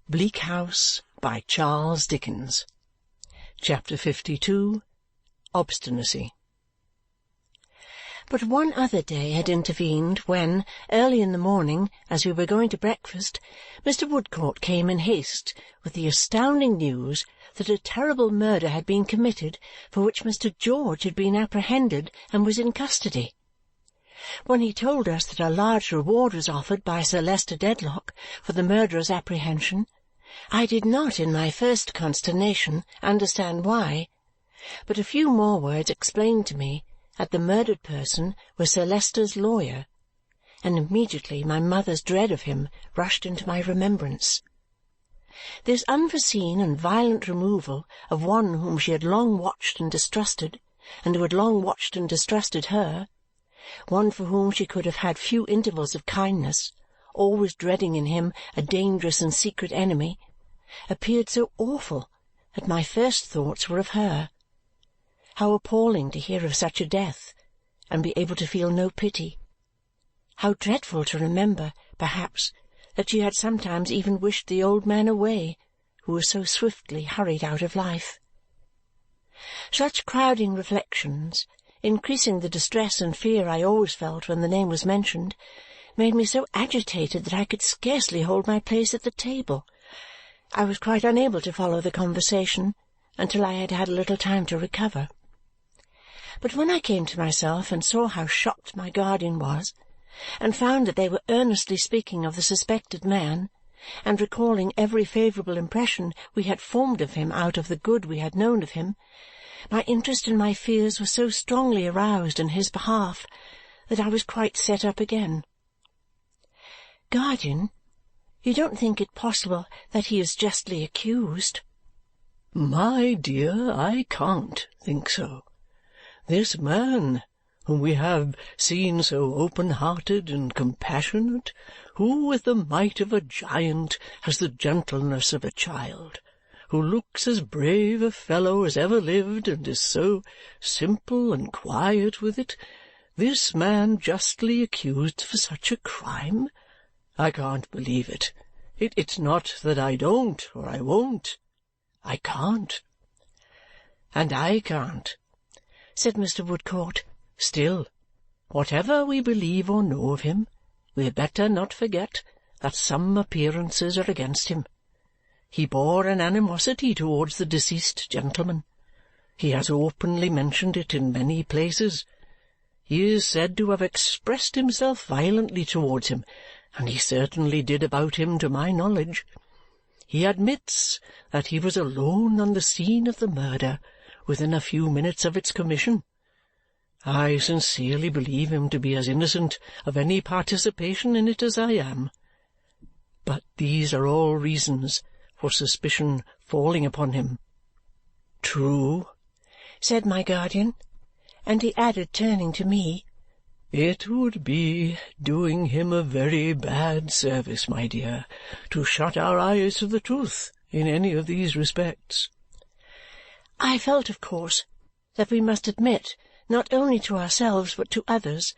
Bleak House by Charles Dickens. Chapter 52. Obstinacy. But one other day had intervened when, early in the morning, as we were going to breakfast, Mr. Woodcourt came in haste with the astounding news that a terrible murder had been committed for which Mr. George had been apprehended and was in custody. When he told us that a large reward was offered by Sir Leicester Dedlock for the murderer's apprehension, I did not, in my first consternation, understand why, but a few more words explained to me that the murdered person was Sir Leicester's lawyer, and immediately my mother's dread of him rushed into my remembrance. This unforeseen and violent removal of one whom she had long watched and distrusted, and who had long watched and distrusted her, one for whom she could have had few intervals of kindness, always dreading in him a dangerous and secret enemy, appeared so awful that my first thoughts were of her. How appalling to hear of such a death, and be able to feel no pity! How dreadful to remember, perhaps, that she had sometimes even wished the old man away, who was so swiftly hurried out of life. Such crowding reflections, increasing the distress and fear I always felt when the name was mentioned, made me so agitated that I could scarcely hold my place at the table. I was quite unable to follow the conversation until I had had a little time to recover. But when I came to myself and saw how shocked my guardian was, and found that they were earnestly speaking of the suspected man, and recalling every favourable impression we had formed of him out of the good we had known of him, my interest and my fears were so strongly aroused in his behalf that I was quite set up again. "Guardian, you don't think it possible that he is justly accused?" "My dear, I can't think so. This man, whom we have seen so open-hearted and compassionate, who with the might of a giant has the gentleness of a child, who looks as brave a fellow as ever lived and is so simple and quiet with it, this man justly accused for such a crime? I can't believe it. It's not that I don't or I won't. I can't." "And I can't," said Mr. Woodcourt. "Still, whatever we believe or know of him, we had better not forget that some appearances are against him. He bore an animosity towards the deceased gentleman. He has openly mentioned it in many places. He is said to have expressed himself violently towards him, and he certainly did about him to my knowledge. He admits that he was alone on the scene of the murder within a few minutes of its commission. I sincerely believe him to be as innocent of any participation in it as I am. But these are all reasons for suspicion falling upon him." "True," said my guardian, and he added, turning to me, "It would be doing him a very bad service, my dear, to shut our eyes to the truth in any of these respects." I felt, of course, that we must admit, not only to ourselves but to others,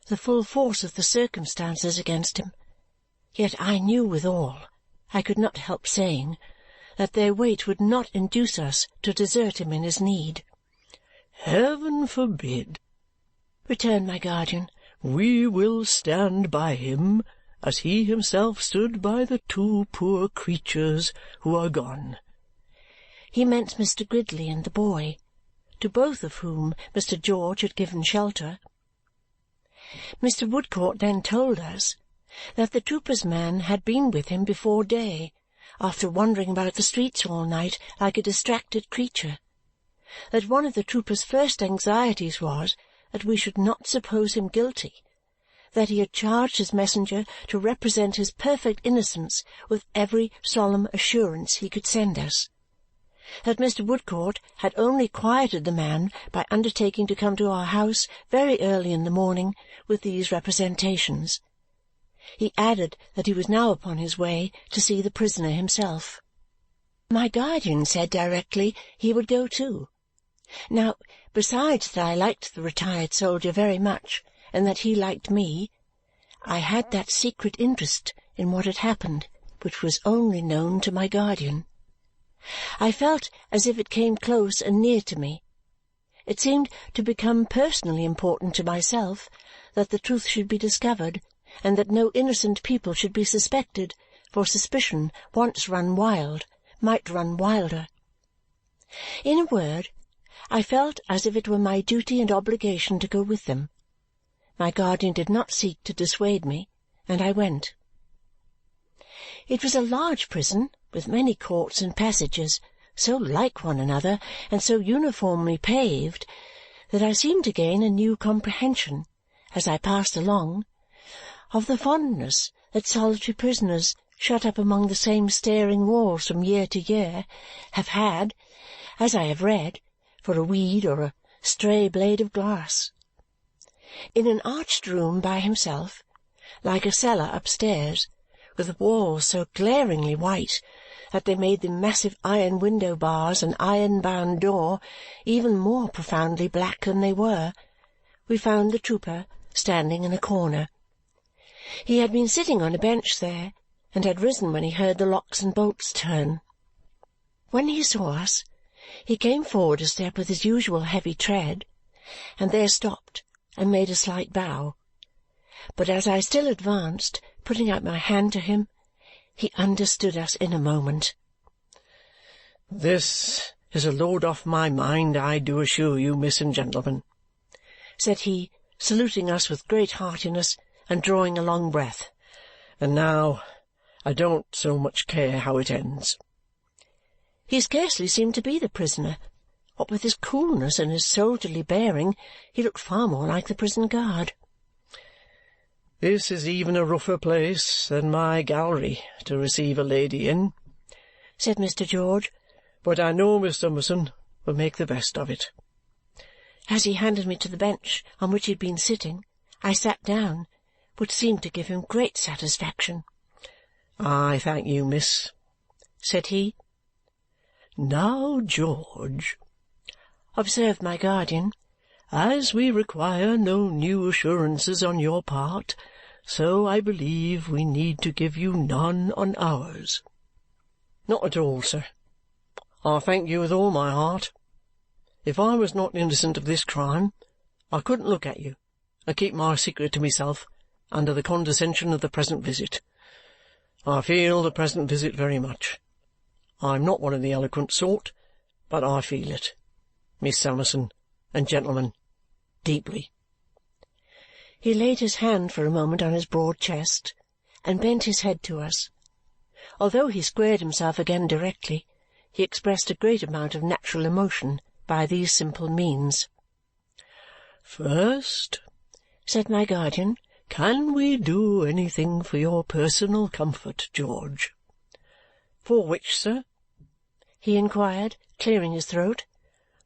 the full force of the circumstances against him, yet I knew withal, I could not help saying, that their weight would not induce us to desert him in his need. "Heaven forbid!" returned my guardian. "We will stand by him as he himself stood by the two poor creatures who are gone." He meant Mr. Gridley and the boy, to both of whom Mr. George had given shelter. Mr. Woodcourt then told us that the trooper's man had been with him before day, after wandering about the streets all night like a distracted creature, that one of the trooper's first anxieties was that we should not suppose him guilty, that he had charged his messenger to represent his perfect innocence with every solemn assurance he could send us, that Mr. Woodcourt had only quieted the man by undertaking to come to our house very early in the morning with these representations. He added that he was now upon his way to see the prisoner himself. My guardian said directly he would go too. Now, besides that I liked the retired soldier very much, and that he liked me, I had that secret interest in what had happened which was only known to my guardian. I felt as if it came close and near to me. It seemed to become personally important to myself that the truth should be discovered, and that no innocent people should be suspected, for suspicion, once run wild, might run wilder. In a word, I felt as if it were my duty and obligation to go with them. My guardian did not seek to dissuade me, and I went. It was a large prison, with many courts and passages, so like one another and so uniformly paved that I seemed to gain a new comprehension, as I passed along, of the fondness that solitary prisoners, shut up among the same staring walls from year to year, have had, as I have read, for a weed or a stray blade of glass. In an arched room by himself, like a cellar upstairs, with walls so glaringly white that they made the massive iron window bars and iron-bound door even more profoundly black than they were, we found the trooper standing in a corner. He had been sitting on a bench there, and had risen when he heard the locks and bolts turn. When he saw us, he came forward a step with his usual heavy tread, and there stopped and made a slight bow. But as I still advanced, putting out my hand to him, he understood us in a moment. "This is a load off my mind, I do assure you, miss and gentlemen," said he, saluting us with great heartiness and drawing a long breath. "And now I don't so much care how it ends." He scarcely seemed to be the prisoner. What with his coolness and his soldierly bearing, he looked far more like the prison guard. "This is even a rougher place than my gallery to receive a lady in," said Mr. George, "but I know Miss Summerson will make the best of it." As he handed me to the bench on which he had been sitting, I sat down, which seemed to give him great satisfaction. "I thank you, miss," said he. "Now, George," observed my guardian, "as we require no new assurances on your part, so I believe we need to give you none on ours." "Not at all, sir. I thank you with all my heart. If I was not innocent of this crime, I couldn't look at you and keep my secret to myself under the condescension of the present visit. I feel the present visit very much. I am not one of the eloquent sort, but I feel it, Miss Summerson and gentlemen, deeply." He laid his hand for a moment on his broad chest and bent his head to us. Although he squared himself again directly, he expressed a great amount of natural emotion by these simple means. "First," said my guardian, "can we do anything for your personal comfort, George?" "For which, sir?" he inquired, clearing his throat.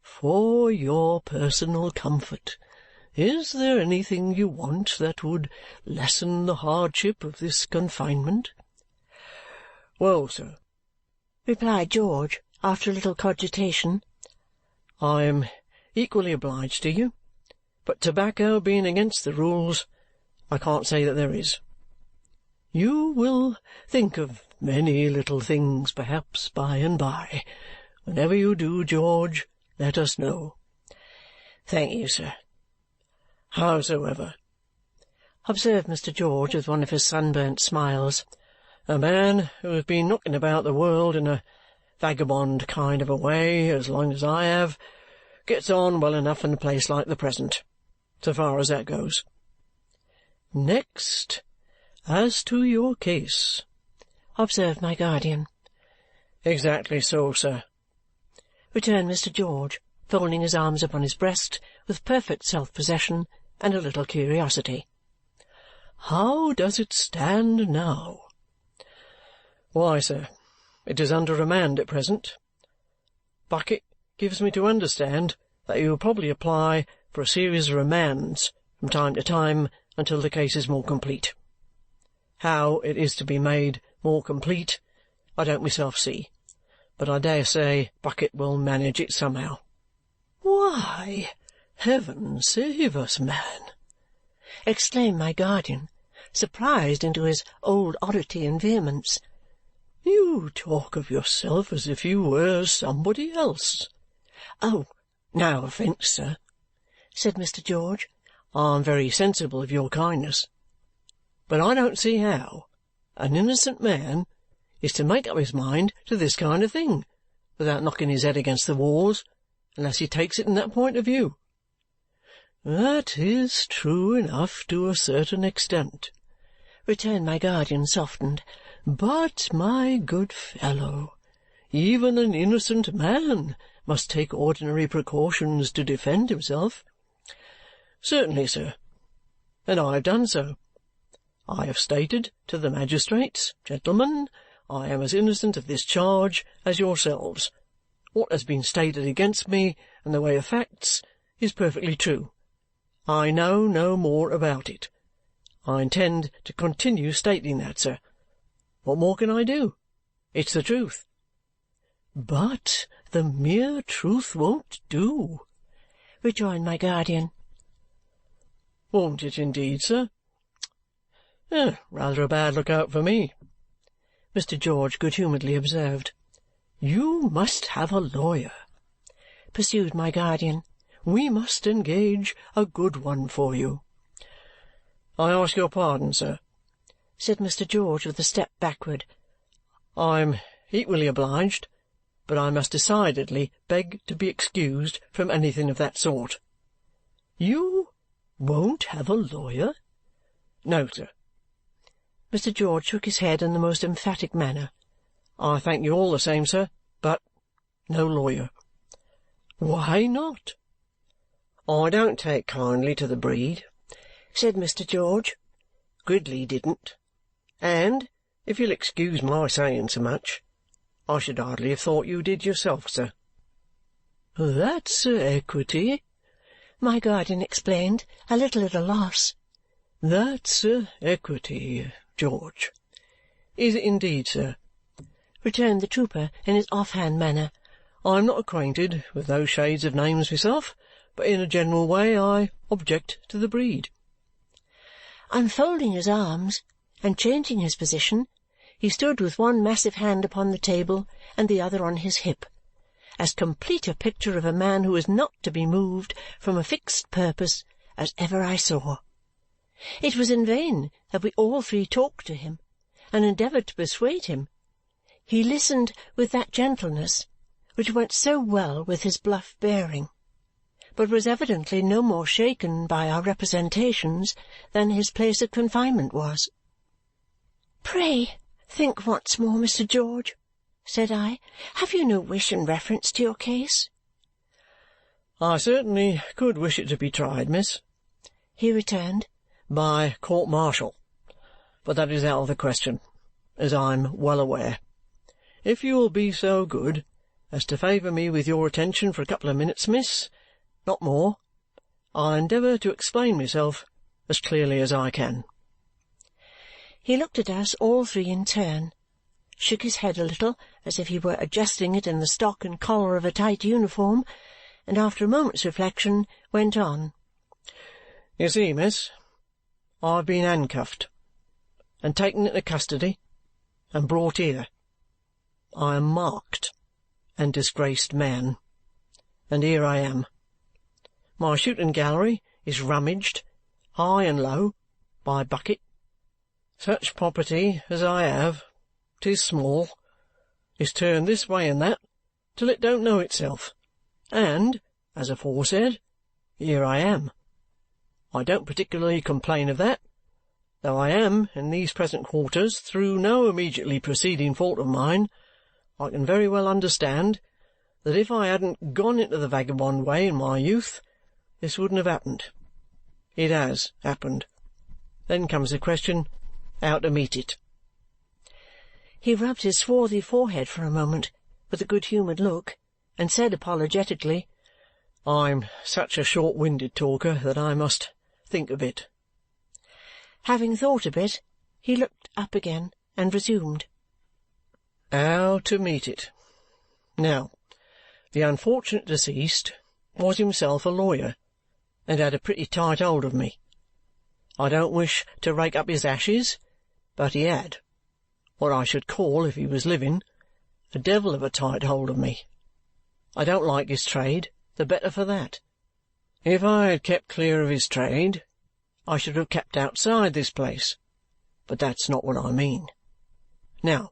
"For your personal comfort. Is there anything you want that would lessen the hardship of this confinement?" "Well, sir," replied George, after a little cogitation, "I am equally obliged to you, but tobacco being against the rules, I can't say that there is. You will think of many little things, perhaps, by and by. Whenever you do, George, let us know." "Thank you, sir." "Howsoever," observed Mr. George with one of his sunburnt smiles, "a man who has been knocking about the world in a vagabond kind of a way as long as I have gets on well enough in a place like the present, so far as that goes. Next, as to your case," observed my guardian. "Exactly so, sir," returned Mr. George, folding his arms upon his breast with perfect self-possession and a little curiosity. "How does it stand now?" "Why, sir, it is under remand at present. Bucket gives me to understand that you will probably apply for a series of remands from time to time until the case is more complete. How it is to be made more complete, I don't myself see, but I dare say Bucket will manage it somehow." "Why, heaven save us, man!" exclaimed my guardian, surprised into his old oddity and vehemence. You talk of yourself as if you were somebody else." "Oh, no offence, sir," said Mr. George. "I'm very sensible of your kindness. But I don't see how an innocent man is to make up his mind to this kind of thing without knocking his head against the walls, unless he takes it in that point of view." "That is true enough to a certain extent," returned my guardian, softened. "But, my good fellow, even an innocent man must take ordinary precautions to defend himself." "Certainly, sir, and I have done so. I have stated to the magistrates, 'Gentlemen, I am as innocent of this charge as yourselves. What has been stated against me in the way of facts is perfectly true. I know no more about it. I intend to continue stating that, sir. What more can I do? It's the truth." "But the mere truth won't do," rejoined my guardian. "Won't it indeed, sir? Rather a bad look-out for me," Mr. George good-humouredly observed. "You must have a lawyer," pursued my guardian. "We must engage a good one for you." "I ask your pardon, sir," said Mr. George with a step backward. "I'm equally obliged, but I must decidedly beg to be excused from anything of that sort." "You won't have a lawyer?" "No, sir." Mr. George shook his head in the most emphatic manner. "I thank you all the same, sir, but no lawyer." "Why not?" "I don't take kindly to the breed," said Mr. George. "Gridley didn't. And, if you'll excuse my saying so much, I should hardly have thought you did yourself, sir." "That's equity," my guardian explained, a little at a loss. "That's equity, George." "Is it indeed, sir?" returned the trooper in his off-hand manner. "I am not acquainted with those shades of names myself, but in a general way I object to the breed." Unfolding his arms and changing his position, he stood with one massive hand upon the table and the other on his hip, as complete a picture of a man who is not to be moved from a fixed purpose as ever I saw. It was in vain that we all three talked to him and endeavoured to persuade him. He listened with that gentleness which went so well with his bluff bearing, but was evidently no more shaken by our representations than his place of confinement was. "Pray think once more, Mr. George," said I. "Have you no wish in reference to your case?" "I certainly could wish it to be tried, miss," he returned, "by court-martial, but that is out of the question, as I'm well aware. If you will be so good as to favour me with your attention for a couple of minutes, miss, not more, I'll endeavour to explain myself as clearly as I can." He looked at us all three in turn, shook his head a little as if he were adjusting it in the stock and collar of a tight uniform, and after a moment's reflection went on. "You see, miss, I've been handcuffed and taken into custody and brought here. I am marked and disgraced man, and here I am. My shooting gallery is rummaged, high and low, by Bucket. Such property as I have, 'tis small, is turned this way and that till it don't know itself, and, as aforesaid, here I am. I don't particularly complain of that, though I am in these present quarters through no immediately proceeding fault of mine. I can very well understand that if I hadn't gone into the vagabond way in my youth, this wouldn't have happened. It has happened. Then comes the question how to meet it." He rubbed his swarthy forehead for a moment with a good-humoured look and said apologetically, "I'm such a short-winded talker that I must think a bit." Having thought a bit, he looked up again and resumed. "How to meet it. Now, the unfortunate deceased was himself a lawyer and had a pretty tight hold of me. I don't wish to rake up his ashes, but he had. what I should call, if he was living, a devil of a tight hold of me. I don't like his trade, the better for that. If I had kept clear of his trade, I should have kept outside this place, but that's not what I mean. Now,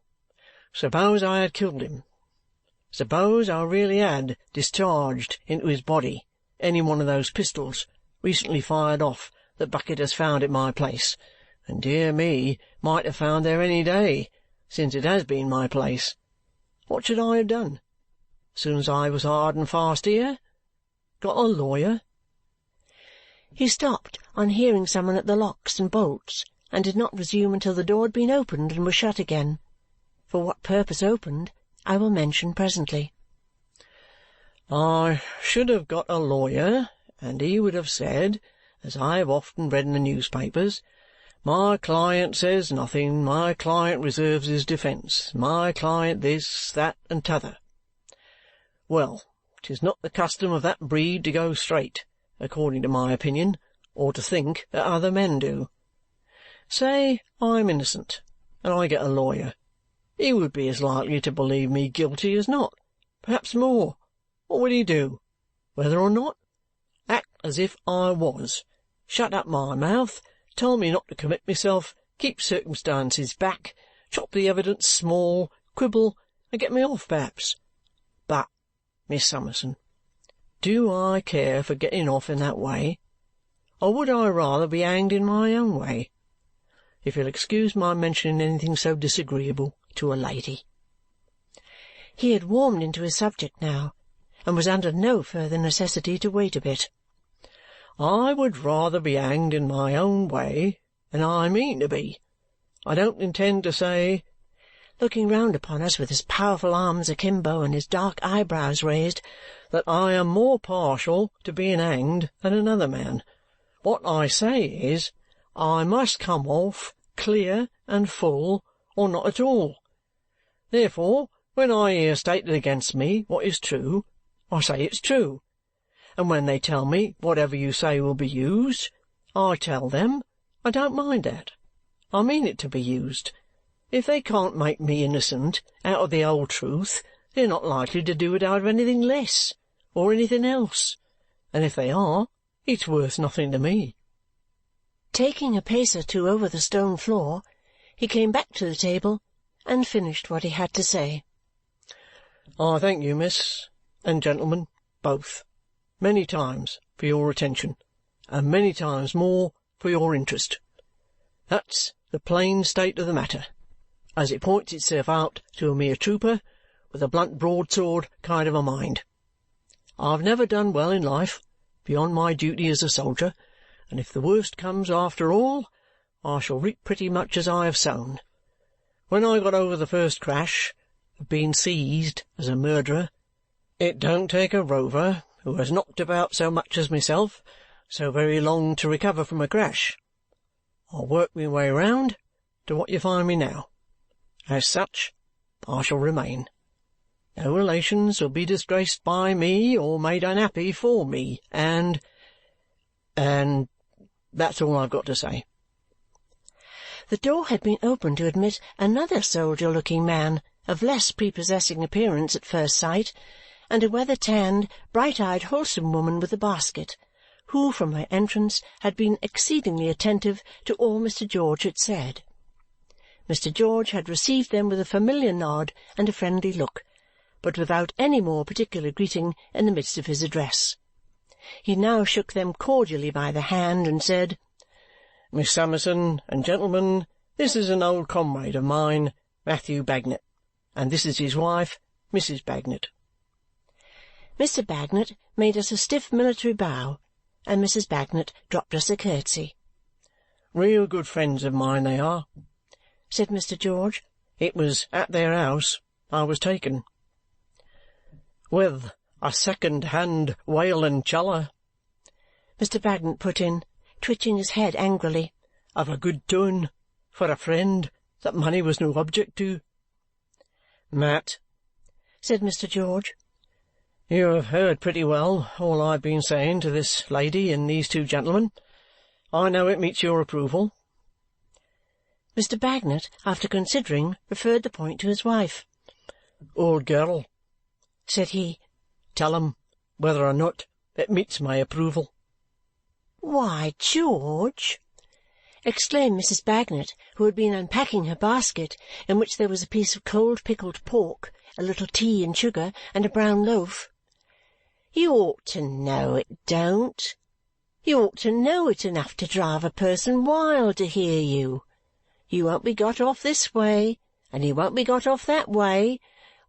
suppose I had killed him. Suppose I really had discharged into his body any one of those pistols recently fired off that Bucket has found at my place, and dear me, might have found there any day, since it has been my place. What should I have done? As soon as I was hard and fast here? Got a lawyer? He stopped on hearing someone at the locks and bolts, and did not resume until the door had been opened and was shut again. For what purpose opened, I will mention presently. I should have got a lawyer, and he would have said, as I have often read in the newspapers, my client says nothing, my client reserves his defence, my client this, that, and t'other. Well, 'tis not the custom of that breed to go straight, according to my opinion, or to think that other men do. Say I'm innocent, and I get a lawyer. He would be as likely to believe me guilty as not, perhaps more. What would he do? Whether or not? Act as if I was. Shut up my mouth, tell me not to commit myself, keep circumstances back, chop the evidence small, quibble, and get me off perhaps. But, Miss Summerson, do I care for getting off in that way, or would I rather be hanged in my own way? If you'll excuse my mentioning anything so disagreeable to a lady. He had warmed into his subject now, and was under no further necessity to wait a bit. I would rather be hanged in my own way, and I mean to be. I don't intend to say," looking round upon us with his powerful arms akimbo and his dark eyebrows raised, "that I am more partial to being hanged than another man. What I say is, I must come off clear and full, or not at all. Therefore, when I hear stated against me what is true, I say it's true. And when they tell me whatever you say will be used, I tell them I don't mind that. I mean it to be used. If they can't make me innocent out of the whole truth, they're not likely to do it out of anything less, or anything else. And if they are, it's worth nothing to me." Taking a pace or two over the stone floor, he came back to the table and finished what he had to say. "I thank you, miss, and gentlemen, both, many times for your attention, and many times more for your interest. That's the plain state of the matter, as it points itself out to a mere trooper with a blunt broadsword kind of a mind. I've never done well in life beyond my duty as a soldier, and if the worst comes after all, I shall reap pretty much as I have sown. When I got over the first crash of being seized as a murderer, it don't take a rover who has knocked about so much as myself so very long to recover from a crash. I worked my way round to what you find me now. As such, I shall remain. No relations will be disgraced by me or made unhappy for me, and that's all I've got to say." The door had been opened to admit another soldier-looking man of less prepossessing appearance at first sight, and a weather-tanned, bright-eyed, wholesome woman with a basket, who, from her entrance, had been exceedingly attentive to all Mr. George had said. Mr. George had received them with a familiar nod and a friendly look, but without any more particular greeting in the midst of his address. He now shook them cordially by the hand and said, "Miss Summerson and gentlemen, this is an old comrade of mine, Matthew Bagnet, and this is his wife, Mrs. Bagnet." Mr. Bagnet made us a stiff military bow, and Mrs. Bagnet dropped us a curtsy. "Real good friends of mine they are," said Mr. George. "It was at their house I was taken." "With a second-hand whaling-chuller," Mr. Bagnet put in, twitching his head angrily, "of a good tone for a friend that money was no object to." "Matt," said Mr. George, "you have heard pretty well all I've been saying to this lady and these two gentlemen. I know it meets your approval." Mr. Bagnet, after considering, referred the point to his wife. "Old girl," said he, "tell 'em whether or not it meets my approval." "Why, George!" exclaimed Mrs. Bagnet, who had been unpacking her basket, in which there was a piece of cold pickled pork, a little tea and sugar, and a brown loaf. "You ought to know it don't. You ought to know it enough to drive a person wild to hear you. You won't be got off this way, and you won't be got off that way.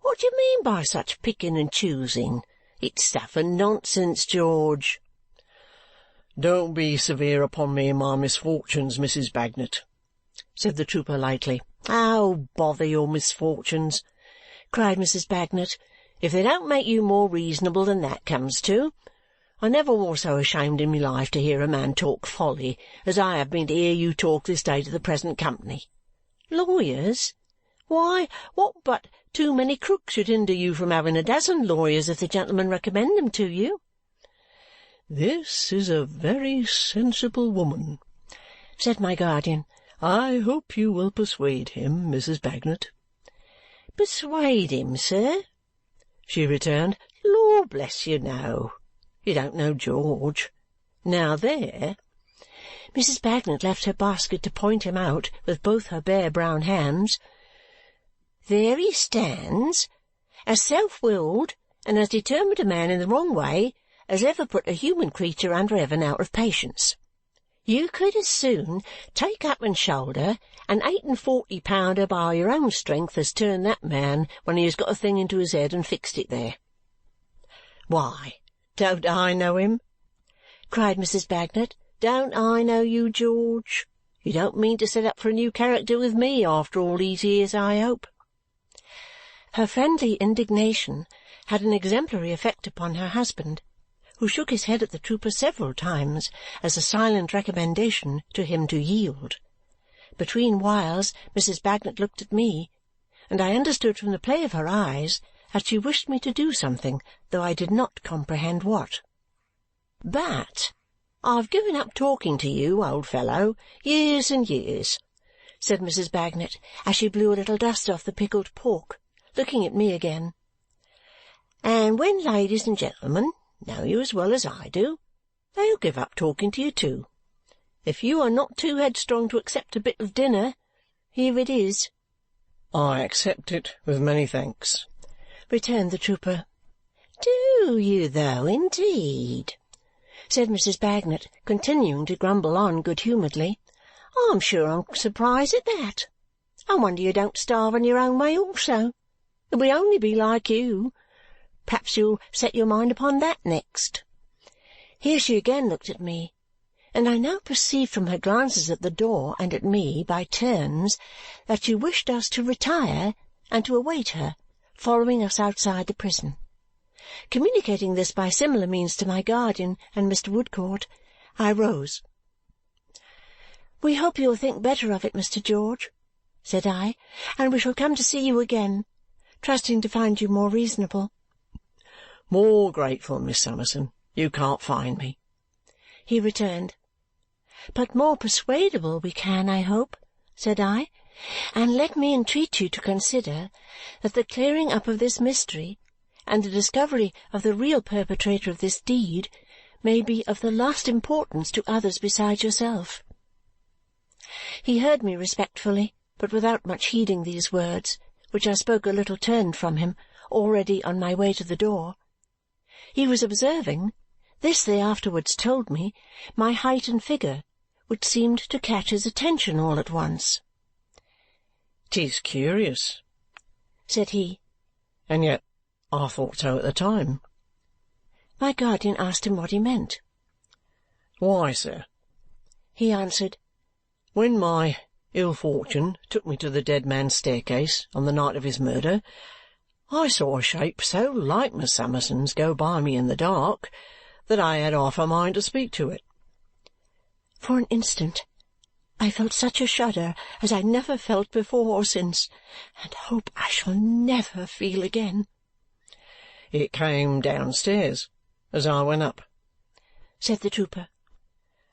What do you mean by such picking and choosing? It's stuff and nonsense, George." "Don't be severe upon me in my misfortunes, Mrs. Bagnet," said the trooper lightly. "Oh, bother your misfortunes!" cried Mrs. Bagnet. "If they don't make you more reasonable than that comes to. I never was so ashamed in my life to hear a man talk folly as I have been to hear you talk this day to the present company. Lawyers? Why, what but too many crooks should hinder you from having a dozen lawyers if the gentleman recommend them to you?" "This is a very sensible woman," said my guardian. "I hope you will persuade him, Mrs. Bagnet." "Persuade him, sir?" she returned. "Lor bless you, no. You don't know George. Now there!" Mrs. Bagnet left her basket to point him out with both her bare brown hands. "There he stands, as self-willed and as determined a man in the wrong way as ever put a human creature under heaven out of patience. You could as soon take up and shoulder an 840-pounder by your own strength as turn that man when he has got a thing into his head and fixed it there." "Why, don't I know him?" cried Mrs. Bagnet. "Don't I know you, George? You don't mean to set up for a new character with me after all these years, I hope?" Her friendly indignation had an exemplary effect upon her husband, who shook his head at the trooper several times as a silent recommendation to him to yield. Between whiles Mrs. Bagnet looked at me, and I understood from the play of her eyes that she wished me to do something, though I did not comprehend what. "But I've given up talking to you, old fellow, years and years," said Mrs. Bagnet as she blew a little dust off the pickled pork, looking at me again. "And when ladies and gentlemen know you as well as I do, they'll give up talking to you too. If you are not too headstrong to accept a bit of dinner, here it is." "I accept it with many thanks," returned the trooper. "Do you, though, indeed?" said Mrs. Bagnet, continuing to grumble on good-humouredly. "I'm sure I'm surprised at that. I wonder you don't starve in your own way also. It would only be like you. Perhaps you'll set your mind upon that next." Here she again looked at me, and I now perceived from her glances at the door and at me by turns that she wished us to retire and to await her, following us outside the prison. Communicating this by similar means to my guardian and Mr. Woodcourt, I rose. "We hope you will think better of it, Mr. George," said I, "and we shall come to see you again, trusting to find you more reasonable." "More grateful, Miss Summerson, you can't find me," he returned. "But more persuadable we can, I hope," said I. "And let me entreat you to consider that the clearing up of this mystery and the discovery of the real perpetrator of this deed may be of the last importance to others besides yourself." He heard me respectfully, but without much heeding these words, which I spoke a little turned from him, already on my way to the door. He was observing, this they afterwards told me, my height and figure, which seemed to catch his attention all at once. "'Tis curious," said he. "And yet I thought so at the time." My guardian asked him what he meant. "Why, sir," he answered, "when my ill fortune took me to the dead man's staircase on the night of his murder, I saw a shape so like Miss Summerson's go by me in the dark that I had half a mind to speak to it." For an instant I felt such a shudder as I never felt before or since, and hope I shall never feel again. "It came downstairs as I went up," said the trooper,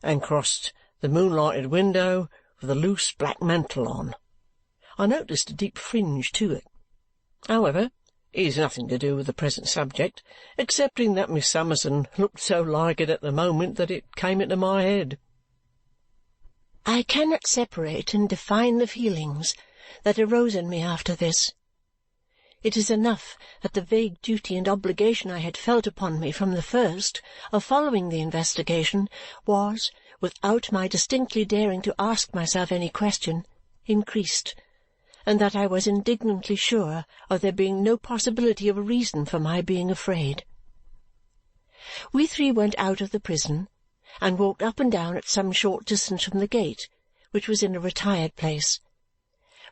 "and crossed the moonlighted window with a loose black mantle on. I noticed a deep fringe to it. However, it has nothing to do with the present subject, excepting that Miss Summerson looked so like it at the moment that it came into my head. I cannot separate and define the feelings that arose in me after this. It is enough that the vague duty and obligation I had felt upon me from the first of following the investigation was, without my distinctly daring to ask myself any question, increased, and that I was indignantly sure of there being no possibility of a reason for my being afraid. We three went out of the prison and walked up and down at some short distance from the gate, which was in a retired place.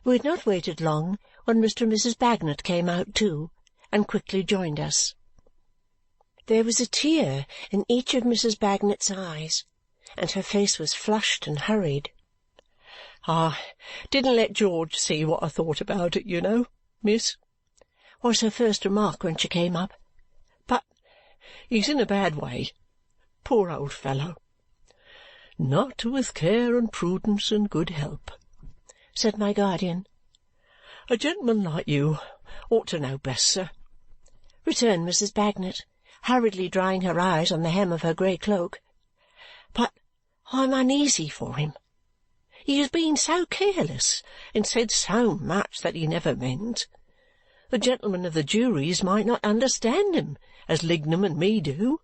We had not waited long when Mr. and Mrs. Bagnet came out too, and quickly joined us. There was a tear in each of Mrs. Bagnet's eyes, and her face was flushed and hurried. "I didn't let George see what I thought about it, you know, miss," was her first remark when she came up. "But he's in a bad way. Poor old fellow." "Not with care and prudence and good help," said my guardian. "A gentleman like you ought to know best, sir," returned Mrs. Bagnet, hurriedly drying her eyes on the hem of her grey cloak. "But I'm uneasy for him. He has been so careless and said so much that he never meant. The gentlemen of the juries might not understand him as Lignum and me do,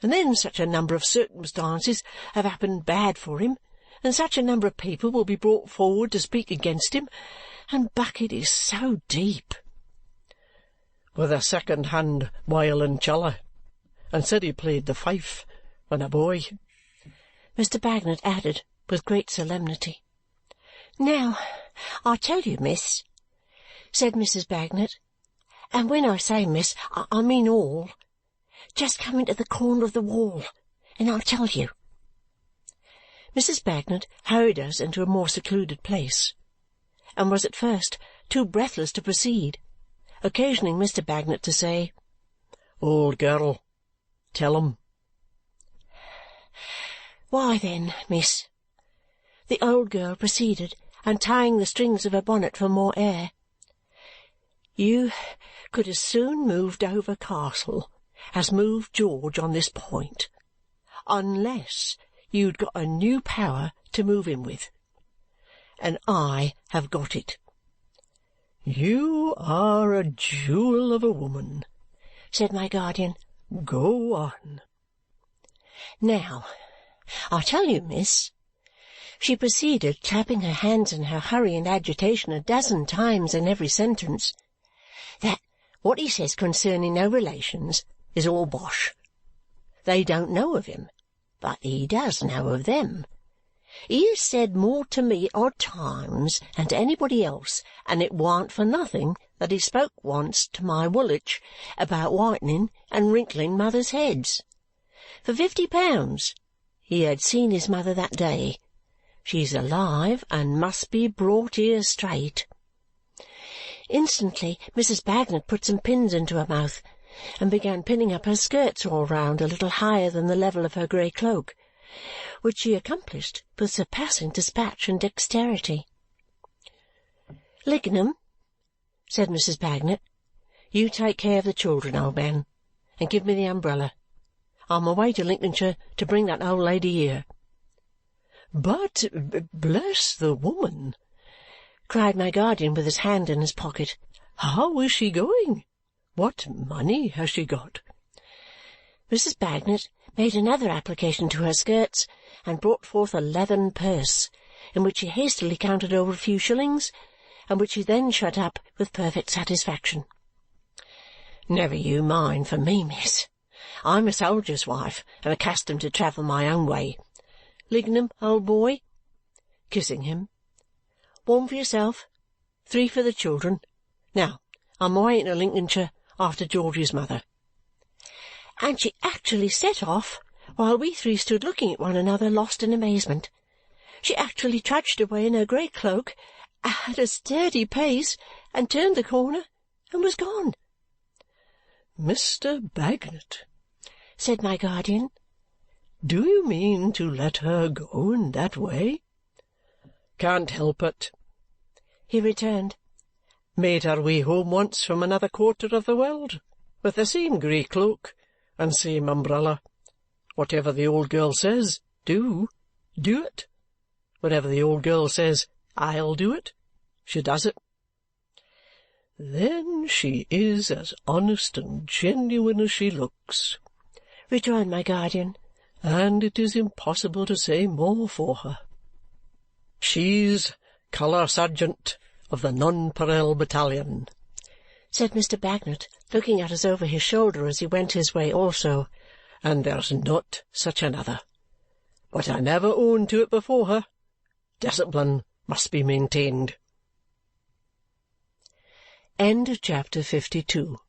and then such a number of circumstances have happened bad for him, and such a number of people will be brought forward to speak against him, and Bucket is so deep." "With a second-hand violoncello, and said he played the fife when a boy," Mr. Bagnet added with great solemnity. "Now, I tell you, miss," said Mrs. Bagnet, "and when I say miss, I mean all. Just come into the corner of the wall, and I'll tell you." Mrs. Bagnet hurried us into a more secluded place, and was at first too breathless to proceed, occasioning Mr. Bagnet to say, "Old girl, tell 'em." "Why, then, miss," the old girl proceeded, untying the strings of her bonnet for more air, "you could as soon move Dover Castle as move George on this point, unless you'd got a new power to move him with. And I have got it." "You are a jewel of a woman," said my guardian. "Go on." "Now, I tell you, miss," she proceeded, clapping her hands in her hurry and agitation a dozen times in every sentence, "that what he says concerning no relations is all bosh. They don't know of him, but he does know of them. He has said more to me at odd times than to anybody else, and it warn't for nothing that he spoke once to my Woolwich about whitening and wrinkling mother's heads. For £50 he had seen his mother that day. She's alive and must be brought here straight." Instantly Mrs. Bagnet put some pins into her mouth and began pinning up her skirts all round a little higher than the level of her grey cloak, which she accomplished with surpassing dispatch and dexterity. "Lignum," said Mrs. Bagnet, "you take care of the children, old man, and give me the umbrella. I'm away to Lincolnshire to bring that old lady here." "But, bless the woman!" cried my guardian with his hand in his pocket. "How is she going? What money has she got?" Mrs. Bagnet made another application to her skirts and brought forth a leathern purse, in which she hastily counted over a few shillings, and which she then shut up with perfect satisfaction. "Never you mind for me, miss. I'm a soldier's wife and accustomed to travel my own way. Lignum, old boy," kissing him, "one for yourself, 3 for the children. Now, I'm away into Lincolnshire after George's mother." And she actually set off while we three stood looking at one another lost in amazement. She actually trudged away in her grey cloak at a sturdy pace and turned the corner and was gone. "Mr. Bagnet," said my guardian, "do you mean to let her go in that way?" can't help it," he returned. "Made her way home once from another quarter of the world, with the same grey cloak and same umbrella. Whatever the old girl says, do it. Whatever the old girl says, I'll do it, she does it. Then she is as honest and genuine as she looks," rejoined my guardian, "and it is impossible to say more for her. She's colour sergeant of the Nonpareil Battalion," said Mr. Bagnet, looking at us over his shoulder as he went his way also, "and there's not such another. But I never owned to it before her. Discipline must be maintained." Chapter 52.